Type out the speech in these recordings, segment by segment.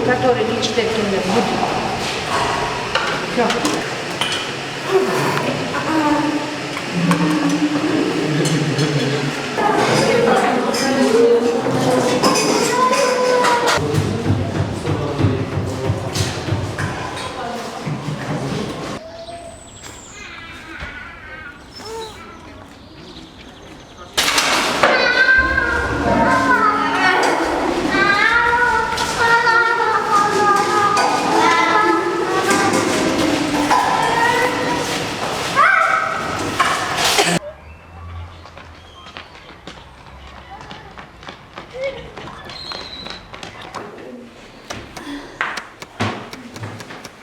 Который не 4 километра будет. Все.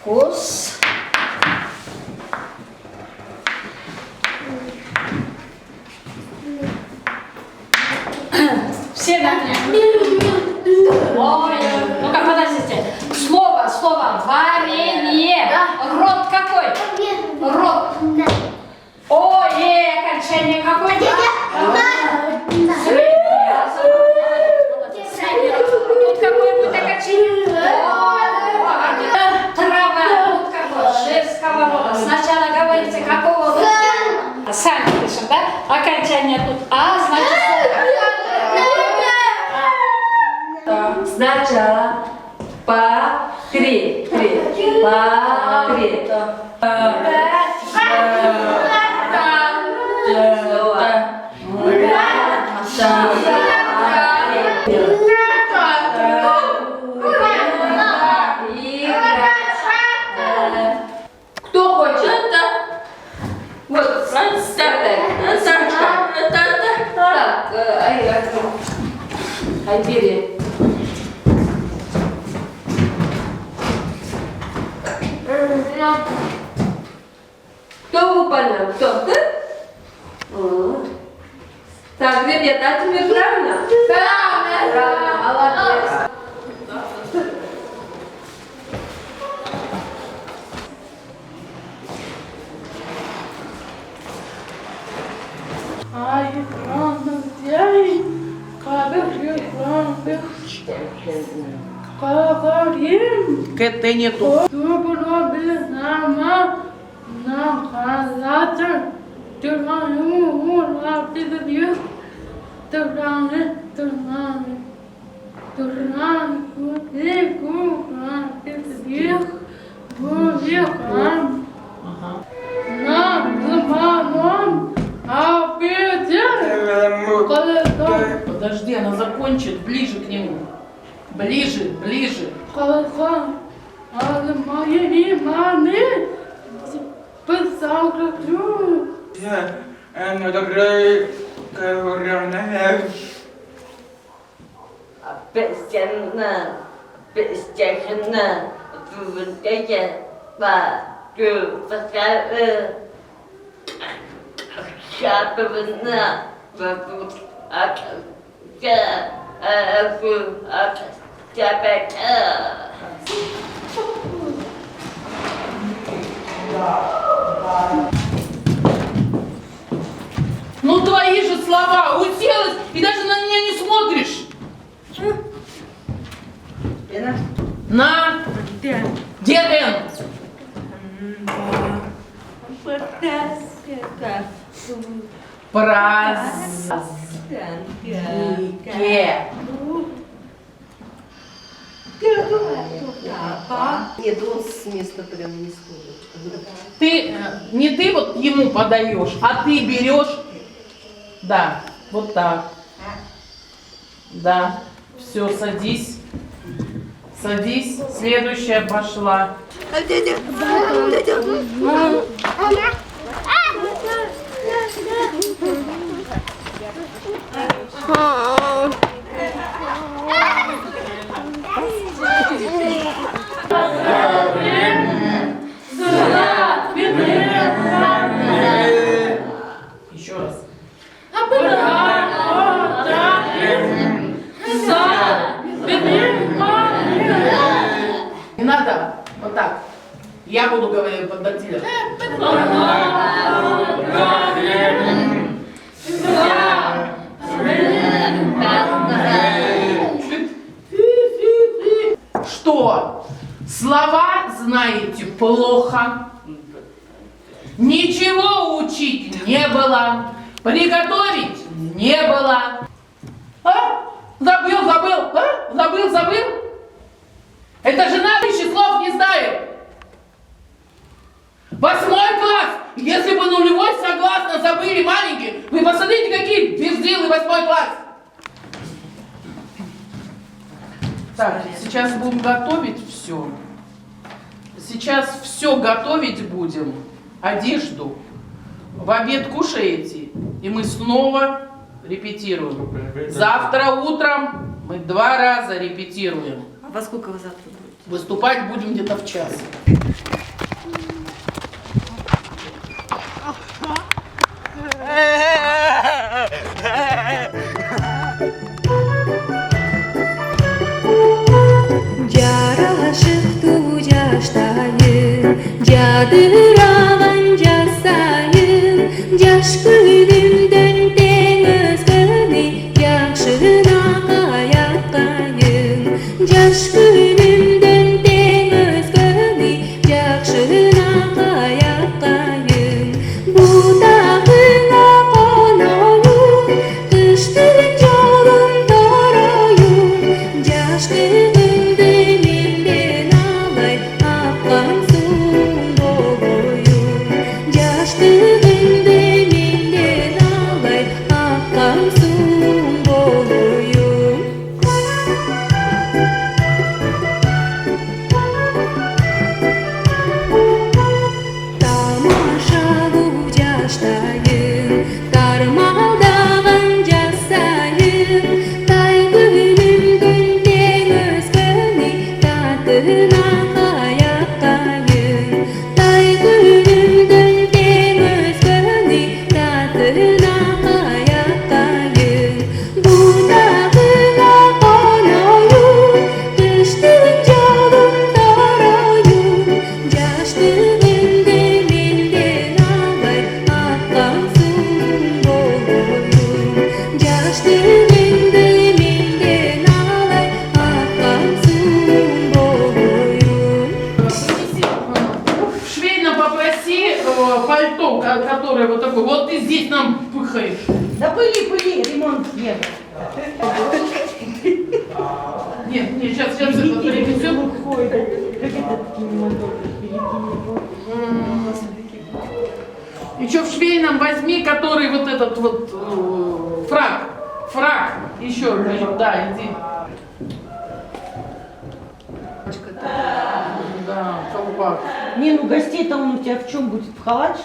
Вкус. Все на меня. Ой, ну-ка, подождите. Слово, варенье. Рот какой? Рот. Ой, окончание какое? Среднее. Тут какое будет окончание? Трава, тут какое? Женского рода. Сначала говорите, какого рода? Сами пишем, да? Окончание тут А, значит... Сначала по 3. По 3. Кто хочет? Вот, так, бери. Кто выполнял? Кто? Ты? Так, ребята, а тебе правильно? Правильно, молодец. Ты нету. Подожди, она закончит. Ближе к нему. Ближе. Ну твои же слова, уселась и даже на меня не смотришь. На. Где Н? Празднике. Нет, он с места прям не сходит. Ты, не ты вот ему подаешь, а ты берешь. Да, вот так. Да, все, садись. Садись, следующая пошла. Еще раз. Не надо, вот так. Я буду говорить под дактилем. Что? Слова знаете плохо. Ничего учить не было. Приготовить не было. А? Забыл. А? Забыл. Это жена еще слов не знает. 8 класс. Если бы нулевой согласно забыли маленькие, вы посмотрите, какие безделы 8 класс. Так, сейчас будем готовить все. Сейчас все готовить будем. Одежду. В обед кушаете, и мы снова репетируем. Завтра утром мы 2 раза репетируем. Во сколько вы завтра будете? Выступать будем где-то в час. Жарашык тужаштайын, жадыраган жасайын, жаш күнүмдөн тең өзгөнү жакшына каяткайын, жаш күнүмдөн тең өзгөнү жакшына каяткайын, будагына коноюн, кыштын жолун тороюн, жаш күнүмдө менден алай аккан суң болоюн, жаш күнүмдө менден алай аккан суң болоюн. Тамаша бул жаштайын, тармалдаган жасайын, тай күнүмдөн тең өзгөнү татына каяткайын, тай күнүмдөн тең өзгөнү татына каяткайын, будагына коноюн, кыштын жолун тороюн, жаш күнүмдө менден алай аккан суң болоюн, жаш күнүмдө менден алай аккан суң болоюн. В швейном попроси пальто, которое вот такое. Вот ты здесь нам пыхаешь. Да пыли, ремонт нет. Нет, сейчас это перевезем. Ой, как это кинематограф, Еще в швейном возьми, который вот этот вот фрак. Еще, да, иди. Да, колпак. Не, ну гостей-то он у тебя в чем будет? В халате?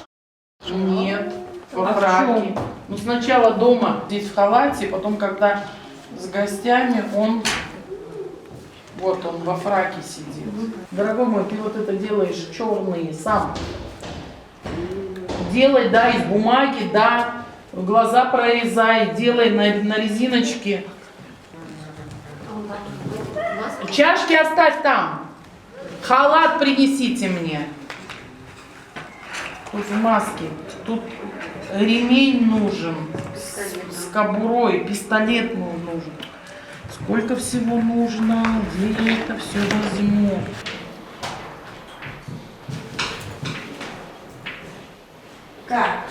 Нет, во А в фраке. чём? Ну сначала дома здесь в халате, потом когда с гостями он, вот он во фраке сидит. Дорогой мой, ты вот это делаешь черные сам. Делай, да, из бумаги, да, глаза прорезай, делай на резиночке. Чашки оставь там. Халат принесите мне. Тут в маске. Тут ремень нужен с кобурой, пистолет нужен. Сколько всего нужно? Где я это все возьму? Как?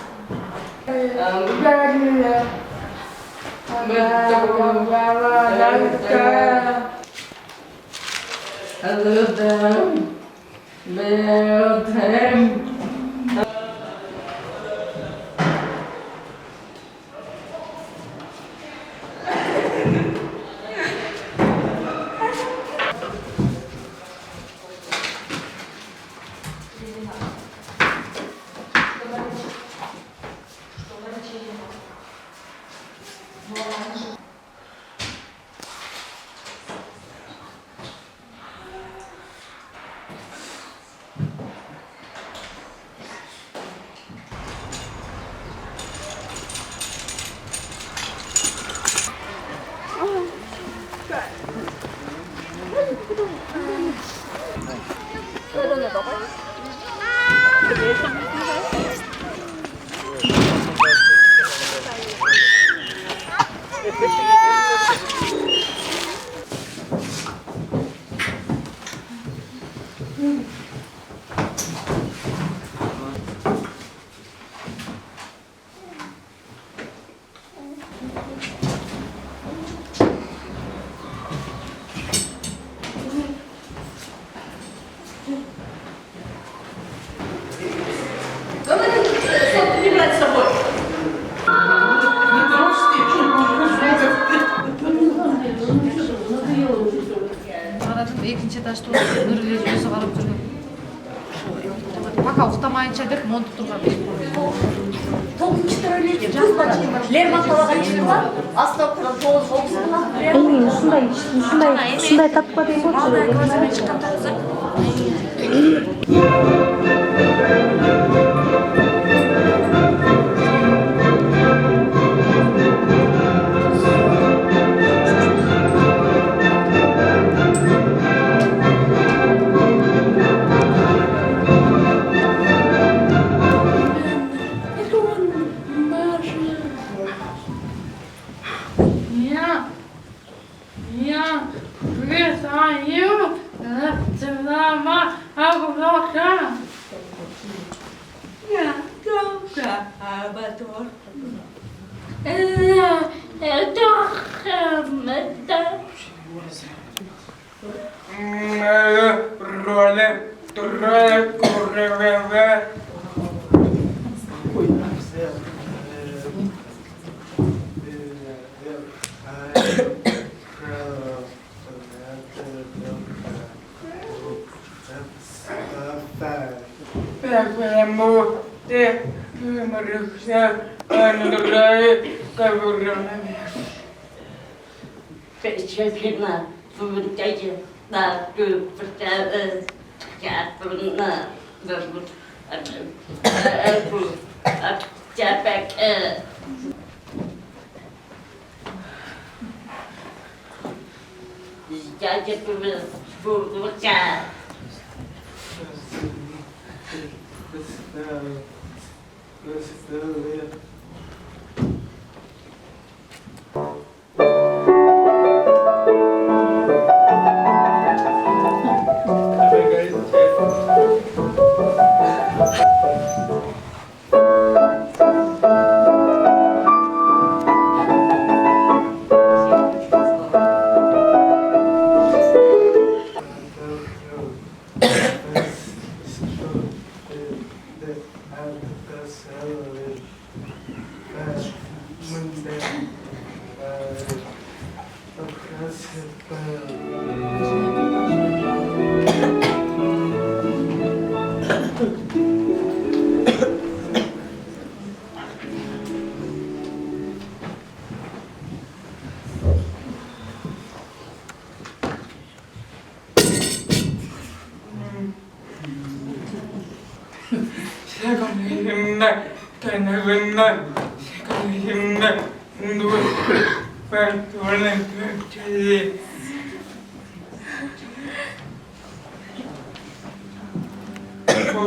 екінші этажда нұрлы өзі қарап жүрген. Пока ұқтамайынша деп монтып тұрған. Лермонтовға шыққан, астапырын 9-9 순다이 딱 봐도 Я притаю целого облака. Я тоже абатор. Specialna fundage na du förstår skaparna däremot att jag back jag är på våra Tu